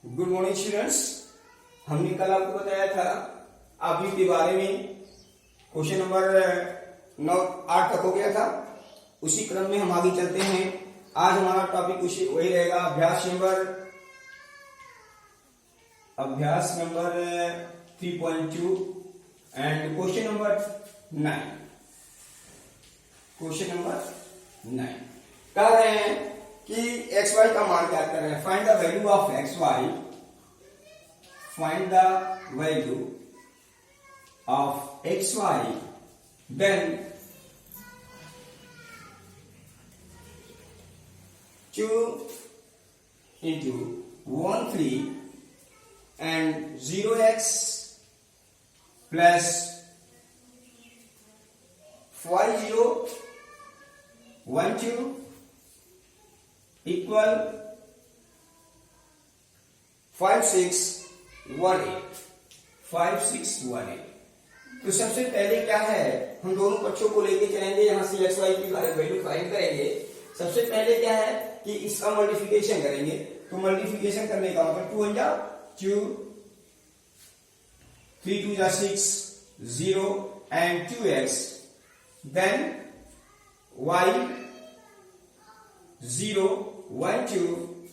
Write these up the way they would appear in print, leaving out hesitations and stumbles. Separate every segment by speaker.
Speaker 1: Good morning students. हमने कल आपको बताया था आव्यूह के बारे में। क्वेश्चन नंबर 8 तक हो गया था। उसी क्रम में हम आगे चलते हैं। आज हमारा टॉपिक वही रहेगा, अभ्यास number 3.2 and question number 9। Question number 9 कह रहे हैं कि एक्स वाई का मान क्या कर रहे हैं। Find the value of x y, find the value of x y, then 2 into 1 3 and 0x plus 5 0 1 2 equal 5 6 1 8। 5 6 1 8। तो सबसे पहले क्या है, हम दोनों पक्षों को लेके चलेंगे, यहां से एक्स वाई की वैल्यू फाइंड करेंगे। सबसे पहले क्या है कि इसका मल्टीप्लिकेशन करेंगे। तो मल्टीप्लिकेशन करने का मतलब 2 जा 2, 3 2 जा 6 0 and 2x, then y 0 1 2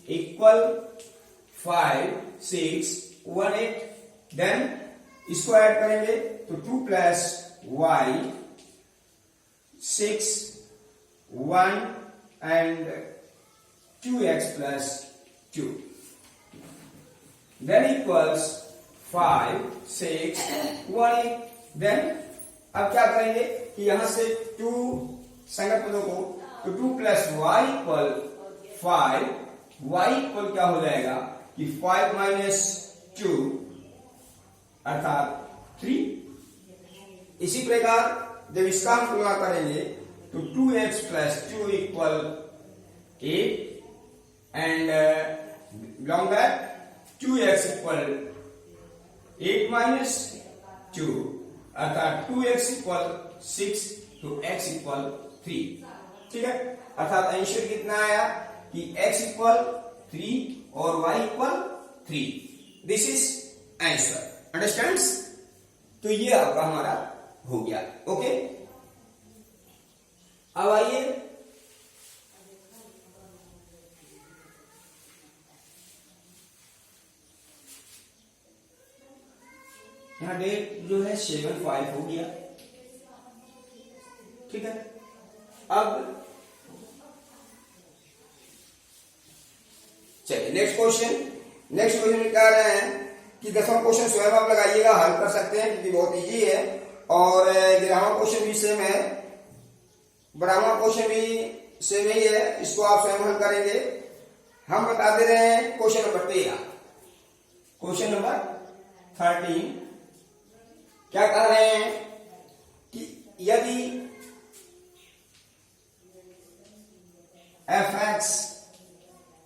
Speaker 1: equal 5 6 1 8। Then इसको ऐड करेंगे तो 2 plus y 6 1 and 2x plus 2, then equals 5 6 1 8। then अब क्या करेंगे कि यहां से 2 संगत पदों को, तो 2 plus y equal 5, y equal क्या हो जाएगा कि 5 माइनस 2 अर्थात 3। इसी प्रकार जब इसका हम तुलना करेंगे तो 2x plus 2 equal 8 and long back 2x equal 8 minus 2 अर्थात 2x इक्वल 6 तो x इक्वल 3। ठीक है, अर्थात आंसर कितना आया कि x इक्वल 3 और y equal 3। This is answer. Understands? तो ये आपका हमारा हो गया। ओके, अब आइए यहां डेट जो है 7 5 हो गया। ठीक है, अब चलिए नेक्स्ट क्वेश्चन में कह रहे हैं कि 10वां क्वेश्चन स्वयं आप लगाइएगा, हल कर सकते हैं क्योंकि बहुत इजी है। और 11वां क्वेश्चन भी सेम है, 12वां क्वेश्चन भी सेम ही है, इसको आप स्वयं हल करेंगे। हम बता दे रहे हैं क्वेश्चन नंबर 13। क्वेश्चन नंबर 13 क्या कह रहे हैं कि यदि fx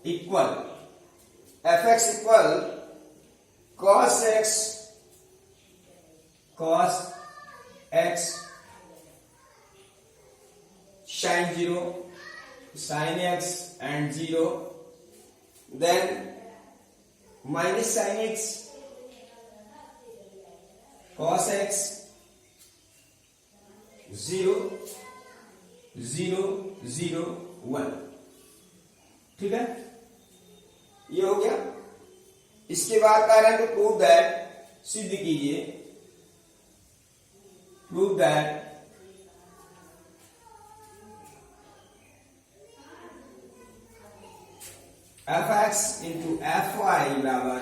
Speaker 1: equal cos x sin 0 sin x and 0, then minus sin x cos x 0 0 0 1। ठीक है, ये हो गया। इसके बाद कह रहे हैं तो प्रूव दैट, सिद्ध कीजिए, prove that fx into fy बराबर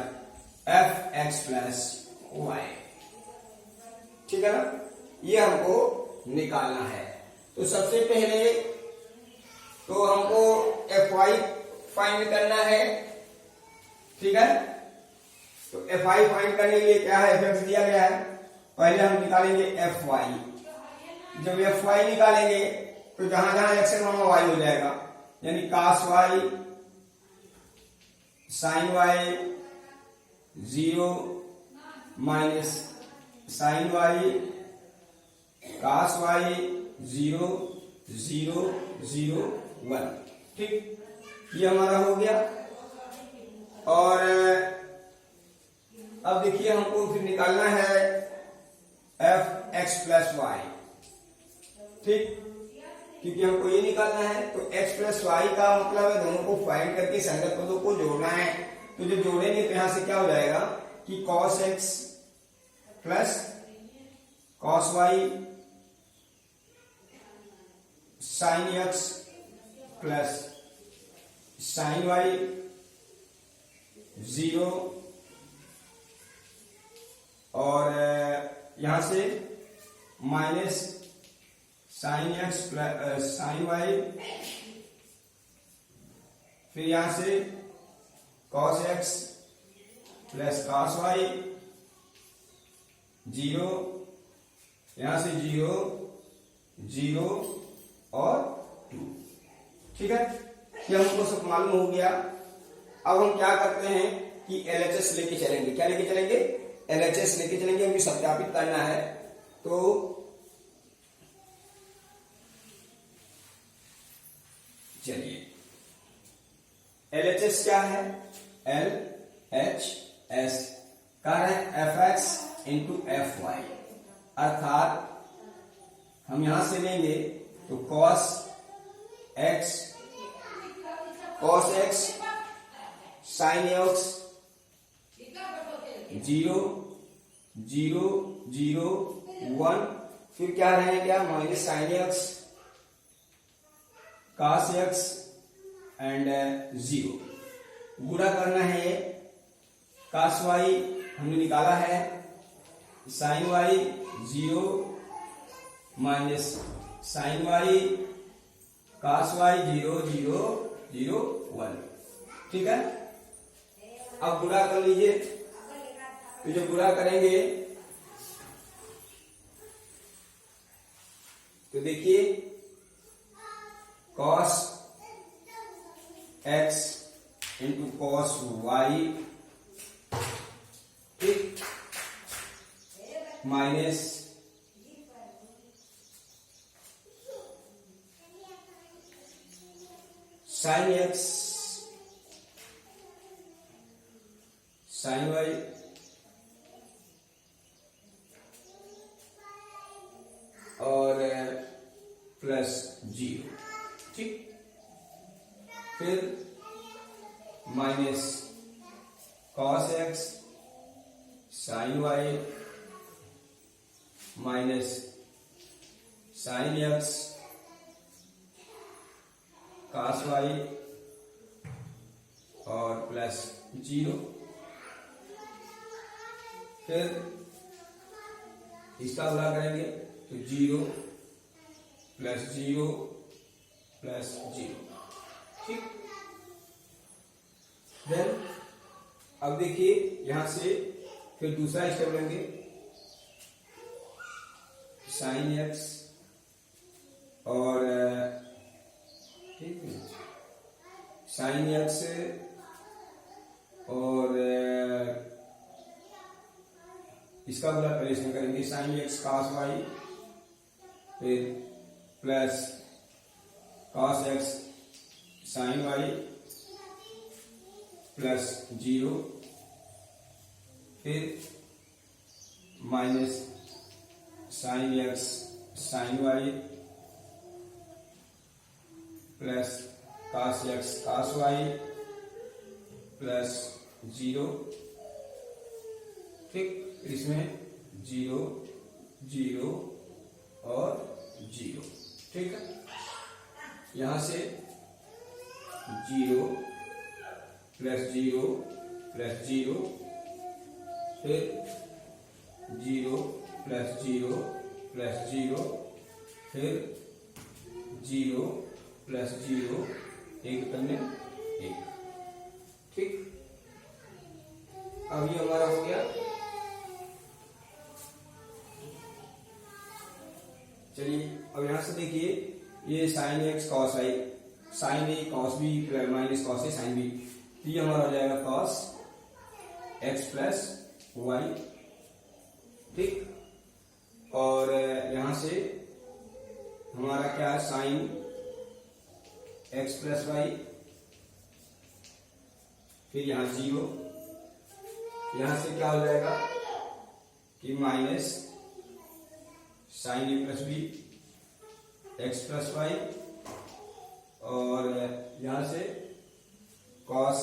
Speaker 1: fx प्लस y। ठीक है ना, ये हमको निकालना है। तो सबसे पहले तो हमको fy फाइंड करना है। ठीक है, तो fy फाइंड करने के लिए क्या है, fx दिया गया है, पहले हम निकालेंगे fy। जब fy निकालेंगे तो जहां जहां x है वहां y हो जाएगा, यानी cos y sin y 0 minus sin y cos y 0 0 0 1। ठीक, ये हमारा हो गया। और अब देखिए हमको फिर निकालना है एफ एक्स प्लस वाई, ठीक, क्योंकि हमको ये निकालना है। तो x प्लस वाई का मतलब है दोनों को फाइंड करके संगत पदों को जोड़ना है। तो जब जोड़ेंगे तो यहां से क्या हो जाएगा कि cos x plus cos y sin x plus sin y 0 और यहां से minus sin x plus sin y, फिर यहां से cos x plus cos y 0, यहां से 0 0 और 2, ठीक है। ये हमको सब मालूम हो गया। अब हम क्या करते हैं कि LHS लेके चलेंगे। क्या लेके चलेंगे? LHS लेके चलेंगे, हमें सत्यापित करना है। तो चलिए LHS क्या है? LHS का है fx इंटू एफ वाई, अर्थात हम यहां से लेंगे तो cos x sin x 0 0 0 1, फिर क्या रहेगा minus sin x cos x and 0, गुणा करना है। cos y हमने निकाला है, sin y 0 minus sin y cos y 0 0 0 1, ठीक है। अब गुणा कर लीजिए। तो जब गुणा करेंगे तो देखिए cos x into cos y, ठीक, minus sin x sin y और प्लस 0, ठीक, फिर minus cos x sin y minus sin x cos y और प्लस 0, फिर इसका गुणा करेंगे तो 0 प्लस 0 प्लस 0, ठीक। देन अब देखिए यहां से फिर दूसरा स्टेप लेंगे, sin x और ठीक है sin x और इसका गुणा पहले इसमें करेंगे sin x cos y, फिर plus cos x sin y plus 0, फिर minus sin x sin y plus cos x cos y plus 0, ठीक, इसमें 0 0 और 0, ठीक है। यहां से 0 प्लस 0 प्लस 0, फिर 0 प्लस 0 प्लस 0, फिर 0 प्लस 0 एक करने 1, ठीक। अब ये हमारा हो गया। चलिए अब यहां से देखिए ये sin x cos y sin a cos b minus cos a sin b, तो ये हमारा हो जाएगा cos x प्लस y, ठीक। और यहां से हमारा क्या है sin x प्लस y, फिर यहां 0, यहां से क्या हो जाएगा कि minus sine A plus B X plus Y, और यहां से cos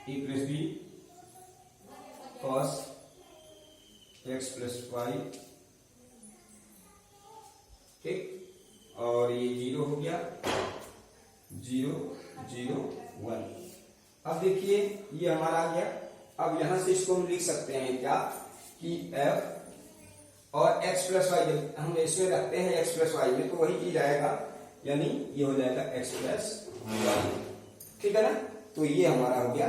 Speaker 1: A plus B cos X plus Y, ठीक। और ये 0 हो गया, 0 0 1। अब देखिए ये हमारा आ गया। अब यहां से इसको हम लिख सकते हैं क्या कि f और x प्लस वाई, जब हम इसमें रखते हैं x प्लस वाई में तो वही चीज आएगा, यानी ये हो जाएगा x प्लस वाई, ठीक है ना। तो ये हमारा हो गया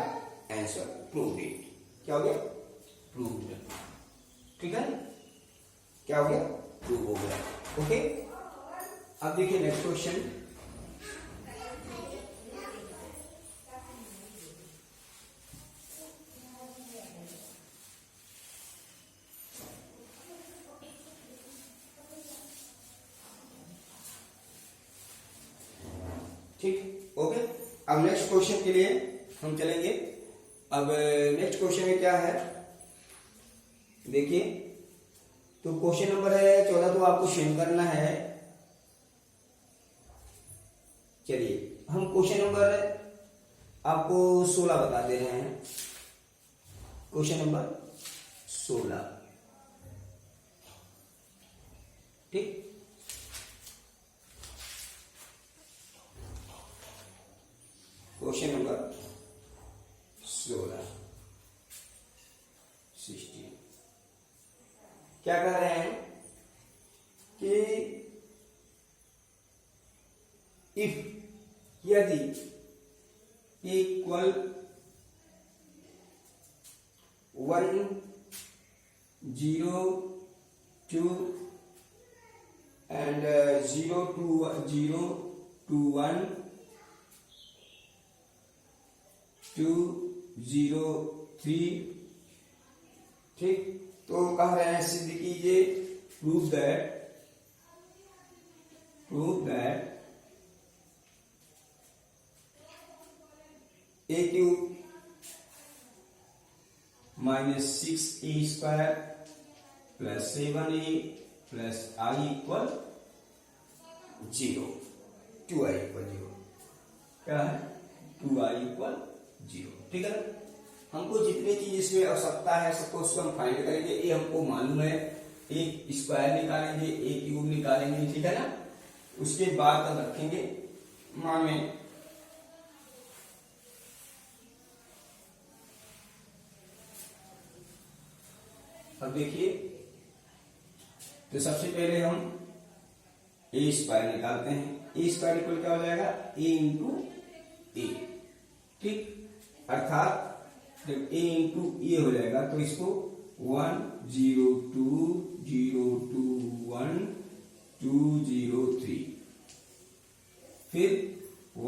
Speaker 1: आंसर, प्रूव्ड इट। क्या हो गया? प्रूव्ड, ठीक है। क्या हो गया? प्रूव हो गया, ओके। अब देखिए नेक्स्ट क्वेश्चन। ठीक, ओके। अब नेक्स्ट क्वेश्चन के लिए हम चलेंगे। अब नेक्स्ट क्वेश्चन में क्या है देखिए, तो क्वेश्चन नंबर है 14, तो आपको सेंड करना है। चलिए हम क्वेश्चन नंबर आपको 16 बता दे रहे हैं। क्वेश्चन नंबर 16, ठीक। क्वेश्चन नंबर 16 16 क्या कह रहे हैं कि इफ, यदि इक्वल 1 0 2 and 0 to 1 2 0 3, ठीक। तो कह रहे हैं सिद्ध कीजिए, prove that a cube minus 6a² plus 7a plus i equal 0, 2i equal 0। क्या है? 2i इक्वल 0, ठीक है। हमको जितनी चीज इसमें आवश्यकता है सबको उसको हम फाइंड करेंगे। ये हमको मालूम है, एक स्क्वायर निकालेंगे, एक क्यूब निकालेंगे, ठीक है ना। उसके बाद हम रखेंगे मान में अब देखिए, तो सबसे पहले हम ए स्क्वायर निकालते हैं। ए स्क्वायर इक्वल क्या हो जाएगा? ए इंटू ए, ठीक। अर्थात जब a इंटू ए हो जाएगा तो इसको 1 0 2 0 2 1 2 0 3, फिर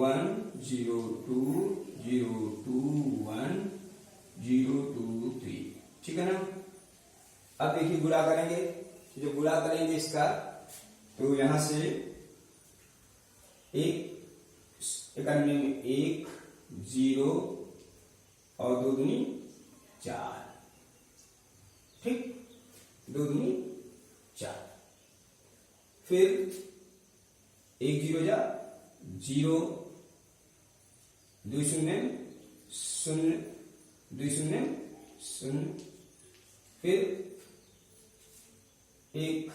Speaker 1: 1 0 2 0 2 1 0 2 3, ठीक है ना। अब देखिए गुणा करेंगे, जो गुणा करेंगे इसका, तो यहां से एक में 1 0 और 2 दूनी 4, ठीक। 2 दूनी 4, फिर 1 0 जा 0 2 0 0 2 0 0, फिर 1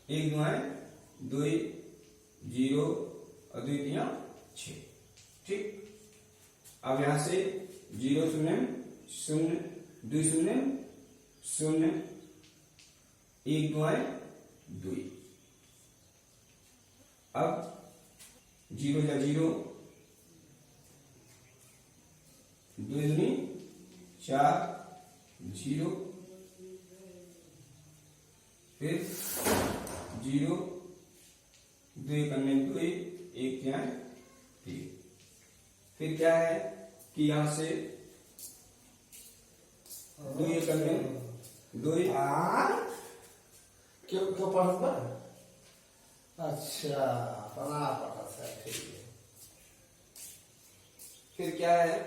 Speaker 1: 1 2 0 और 2 3 6, ठीक। अब यहां से 0 0 0 2 0 0 1 2 2, अब 0 या 0 2 दूनी 4 0, फिर 0 2 करने 2 1 क्या 3, फिर क्या है कि यहां से 2 करने 2
Speaker 2: क्यों क्यों पढ़ता? अच्छा, पढ़ा पढ़ा, ठीक है।
Speaker 1: फिर क्या है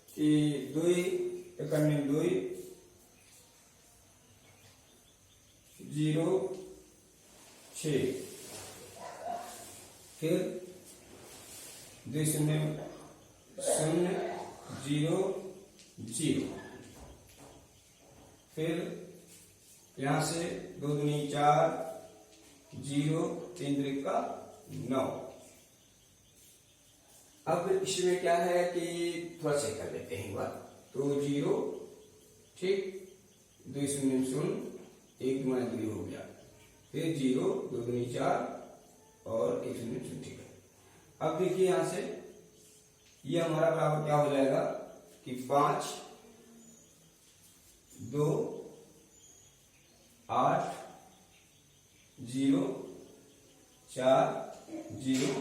Speaker 1: कि 2 1 2 0 6, फिर 2 0 0 0 0, फिर यहां से 2 दूनी 4 0 3 3 का 9। अब इसमें क्या है कि थोड़ा चेक कर लेते हैं एक बार। तो 0, ठीक, 2 0 0 1 2 2 हो गया, फिर 0 2 दूनी 4 और 1 0 0, ठीक है। अब देखिए यहां से ये हमारा बराबर क्या हो जाएगा कि 5 2 8 0 4 0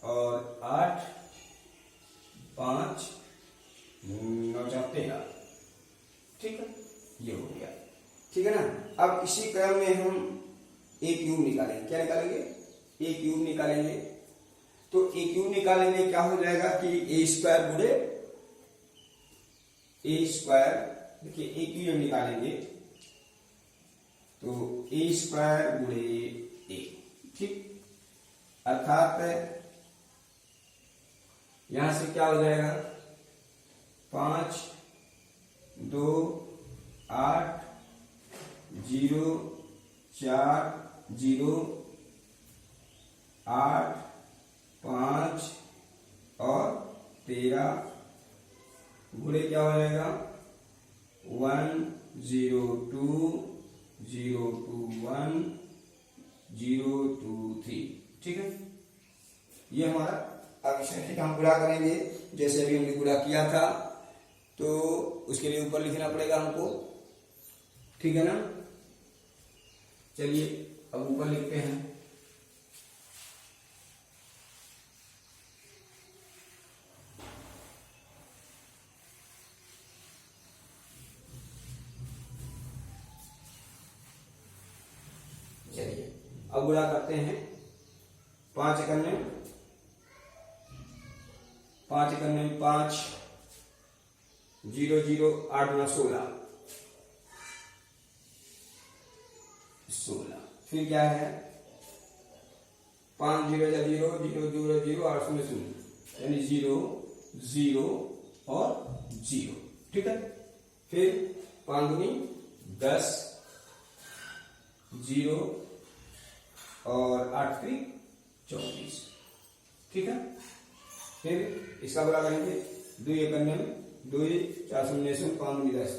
Speaker 1: और 8 5 9 4 13, ठीक है, ये हो गया, ठीक है ना। अब इसी क्रम में हम ए क्यूब निकालेंगे। क्या निकालेंगे? ए क्यूब निकालेंगे। तो ए क्यूब निकालेंगे, क्या हो जाएगा कि ए स्क्वायर गुणे ए स्क्वायर, देखिए ए क्यूब निकालेंगे तो ए स्क्वायर गुणे ए, ठीक, अर्थात यहां से क्या हो जाएगा 5 2 8 0 4 0 8 5 और 13 गुणे क्या हो जाएगा 1 0 2 0 2 1 0 2 3, ठीक है। ये हमारा अब इसे हम गुणा करेंगे जैसे अभी हमने गुणा किया था, तो उसके लिए ऊपर लिखना पड़ेगा हमको, ठीक है ना। चलिए अब ऊपर लिखते हैं। चलिए अब गुणा करते हैं। 5 1 5 1 5 0 0 8 9 16 16, फिर क्या है 5 0 0 0 0 0 8 0 0, यानी 0 0 और 0, ठीक है। फिर 5 दूनी 10 0 और 8 3 24, ठीक है। फिर इसका बड़ा करेंगे 2 1 2 4 0 0 5 10,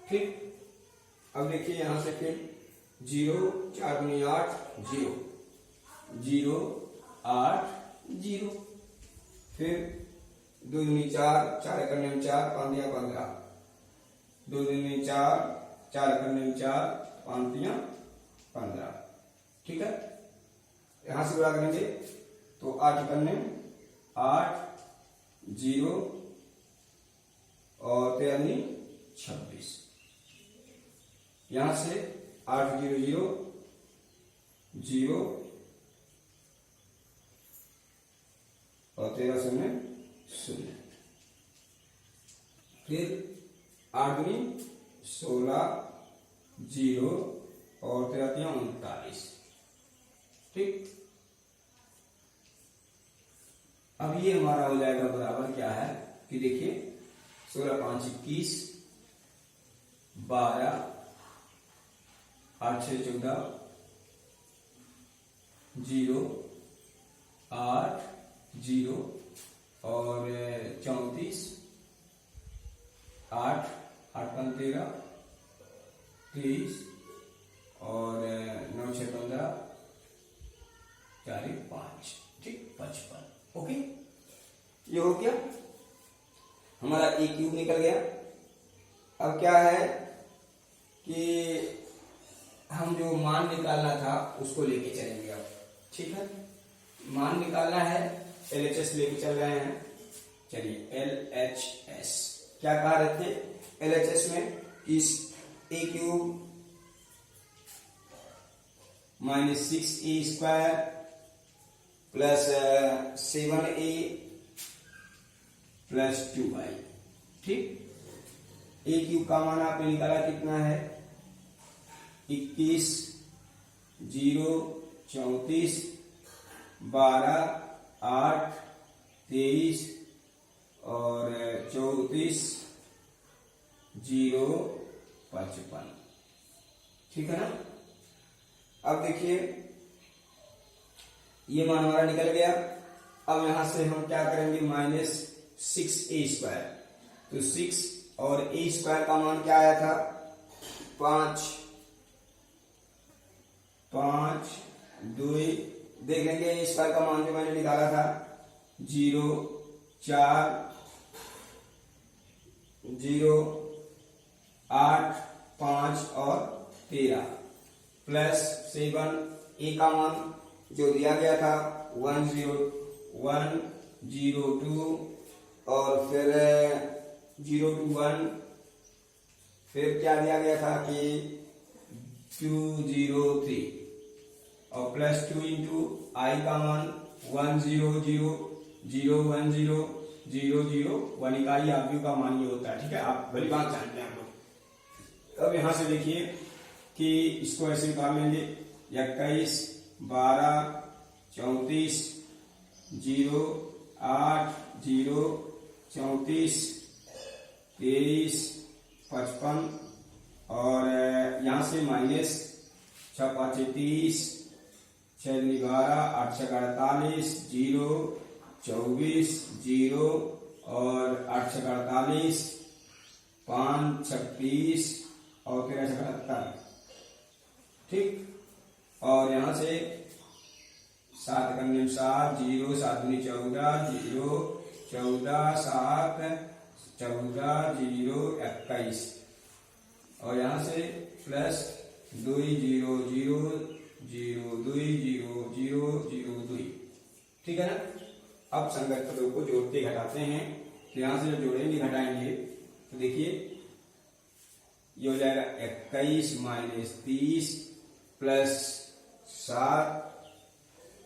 Speaker 1: ठीक। अब देखिए यहां से फिर 0 4 दूनी 8 0 0 8 0, फिर 2 दूनी 4 4 1 4 5 दिया 15, 2 दूनी 4 4 1 4 5 दिया 15, ठीक है। यहां से गुणा करेंगे तो 8 1 8 0 और 13 26, यहां से 8 0 0 0 और 13 0 0, फिर 8 दूनी 16 0 और 13 39, ठीक। अब ये हमारा हो जाएगा बराबर क्या है कि देखिए 16 5 21 12 8 6 14 0 8 0 और 34 8 8 5 13 23 और 9 6 15 4 5, ठीक, 55, ओके। ये हो गया हमारा ए क्यूब निकल गया। अब क्या है कि हम जो मान निकालना था उसको लेके चलेंगे अब, ठीक है। मान निकालना है, LHS लेके चल रहे हैं। चलिए LHS क्या कह रहे थे LHS में, इस A cube -6 A square plus 7a plus 2y। ठीक, a क्यूब का मान आपने निकाला कितना है, 21, 0, 34, 12, 8, 23 और 34, 0, 55। ठीक है ना। अब देखिए ये मान हमारा निकल गया। अब यहां से हम क्या करेंगे, -6a²। तो 6 और a² का मान क्या आया था, 5, 2 देख लेंगे। a² का मान जो मैंने निकाला था 0, 4, 0, 8, 5 और 13 प्लस 7 a का मान जो दिया गया था 101, 02 और फिर 021, फिर क्या दिया गया था कि 203 और प्लस 2 इंटू i का मान 100, 010, 001 इकाई आव्यूह का मान ये होता है। ठीक है, आप बड़ी बात जानते हैं आप लोग। अब यहां से देखिए कि इसको ऐसे निकाल लेंगे, 21, 12, 34, 0, 8, 0, 34, 23, 55 और यहां से माइनस 6 5 30, 6 12, 8 6 48, 0, 24, 0 और 8 6 48, 5 36 और 13 78। ठीक, और यहां से 7 करने में 7, 0 7 दूनी 14, 0 14, 7 14, 0 21 और यहां से प्लस 2 0 0 0 2 0 0 0 2। ठीक है ना। अब संगत पदों को जोड़ते घटाते हैं, तो यहां से जब जोड़ेंगे घटाएंगे तो देखिए ये हो जाएगा 21 माइनस 30 प्लस 7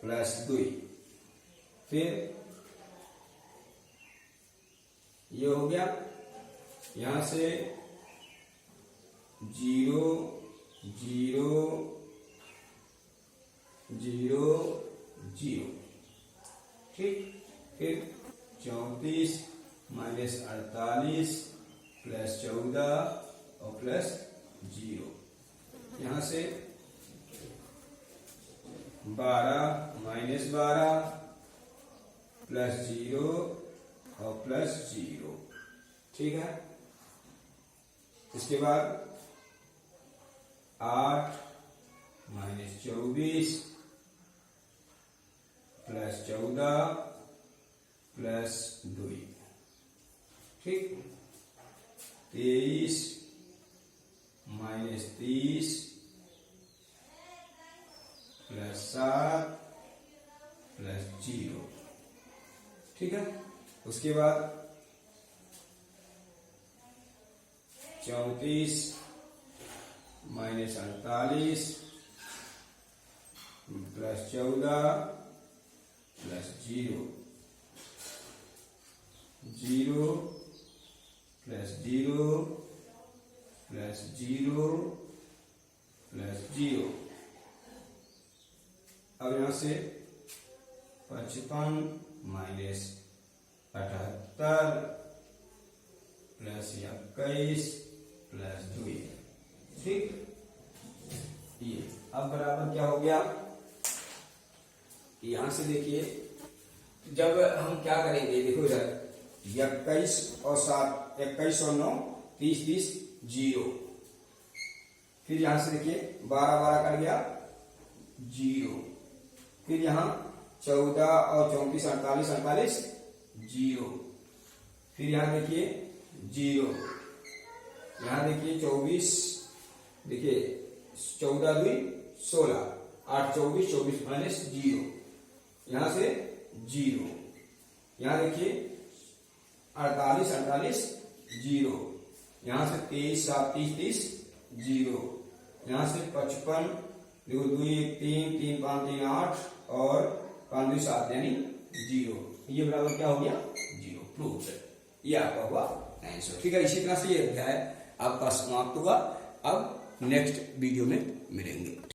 Speaker 1: प्लस 2, फिर ये हो गया। यहां से 0 0 0 0। ठीक, फिर 34 माइनस 48 प्लस 14 और प्लस 0। यहां से 12 माइनस 12 प्लस 0 और प्लस 0। ठीक है, इसके बाद 8 माइनस 24 प्लस 14 प्लस 2। ठीक, 23 माइनस 30 प्लस 7 प्लस 0। ठीक है, उसके बाद 34 minus 48 plus 14 plus 0 0 plus 0 plus 0 plus 0। अब यहां से 55 माइनस 78 प्लस 21 प्लस 2। ठीक, ये अब बराबर क्या हो गया, यहां से देखिए जब हम क्या करेंगे, देखो इधर 21 और 7, 21 और 9 30 30 0। फिर यहां से देखिए 12 12 कर गया 0। फिर यहां 14 और 34 48 48 0। फिर यहां देखिए 0। यहां देखिए 24, देखिए 14 2 16, 8 24 24 माइनस 0। यहां से 0। यहां देखिए 48 48 0। यहां से 23 7 30 30 0। यहां से 55, देखो 2 1 3 3 5 3 8 और काउंट दिस आर यानी 0, ये बराबर क्या हो गया 0, प्रूफ। ये आपका हुआ आंसर। ठीक है, इसी तरह से ये अध्याय आपका समाप्त हुआ। अब नेक्स्ट वीडियो में मिलेंगे।